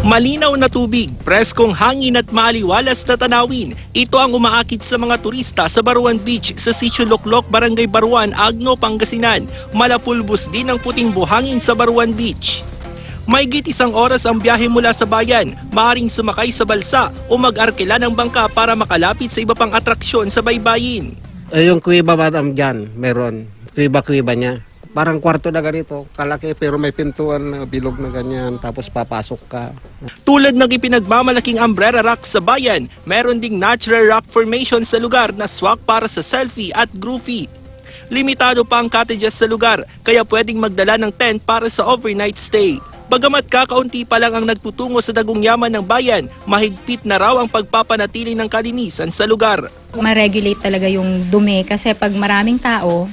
Malinaw na tubig, preskong hangin at maaliwalas na tanawin. Ito ang umaakit sa mga turista sa Baruan Beach sa Sitio Loklok, Barangay Baruan, Agno, Pangasinan. Malapulbos din ang puting buhangin sa Baruan Beach. Mahigit 1 oras ang biyahe mula sa bayan, maaaring sumakay sa balsa o mag-arkila ng bangka para makalapit sa iba pang atraksyon sa baybayin. Yung kuiba madam dyan, meron. Kuiba-kuiba niya. Parang kwarto na ganito, kalaki pero may pintuan na bilog na ganyan, tapos papasok ka. Tulad ng ipinagmamalaking umbrella rock sa bayan, meron ding natural rock formation sa lugar na swak para sa selfie at groovy. Limitado pa ang cottages sa lugar, kaya pwedeng magdala ng tent para sa overnight stay. Bagamat kakaunti pa lang ang nagtutungo sa dagong yaman ng bayan, mahigpit na raw ang pagpapanatili ng kalinisan sa lugar. Ma-regulate talaga yung dumi kasi pag maraming tao,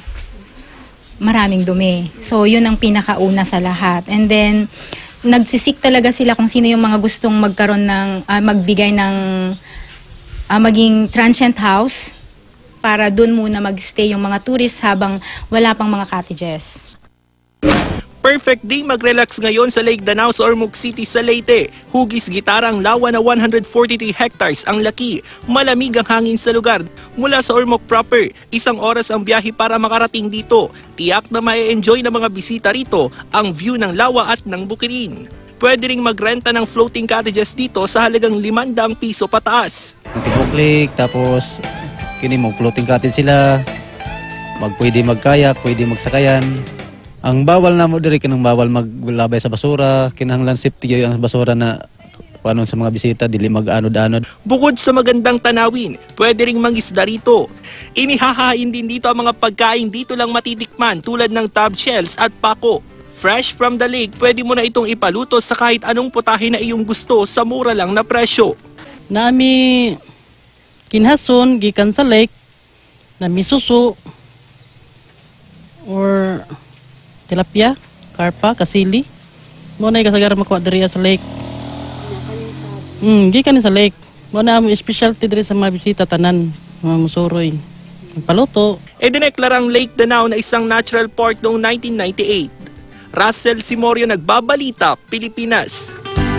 maraming dumi. So yun ang pinakauna sa lahat. And then nagsisik talaga sila kung sino yung mga gustong magkaroon ng magbigay ng maging transient house para dun muna magstay yung mga tourists habang wala pang mga cottages. Perfect day mag-relax ngayon sa Lake Danao sa Ormoc City sa Leyte. Hugis gitara ang lawa na 143 hectares ang laki. Malamig ang hangin sa lugar. Mula sa Ormoc proper, 1 oras ang biyahe para makarating dito. Tiyak na ma-enjoy ng mga bisita rito ang view ng lawa at ng bukirin. Pwede ring magrenta ng floating cottages dito sa halagang 500 piso pataas. Tibok Lake, tapos kini mo floating cottage sila. Pwede magkayak, pwede magsakayan. Ang bawal na mo diri kanang bawal maglabay sa basura, kinahanglan safety ang basura na paano sa mga bisita dili mag-anod-anod. Bukod sa magandang tanawin, pwede ring mangisda rito. Inihahain din dito ang mga pagkain dito lang matitikman tulad ng tab shells at pako. Fresh from the lake, pwede mo na itong ipaluto sa kahit anong putahe na iyong gusto sa mura lang na presyo. Nami kinhason gikan sa lake na misuso or tilapia, karpa, kasili. Muna yung kasagaran makuha diri sa lake. Gikan sa lake. Muna ang specialty diri sa mga bisita tanan, mga musuroy. Paluto. Dineklarang Lake Danao na isang natural park noong 1998. Russell Simorio, Nagbabalita, Pilipinas.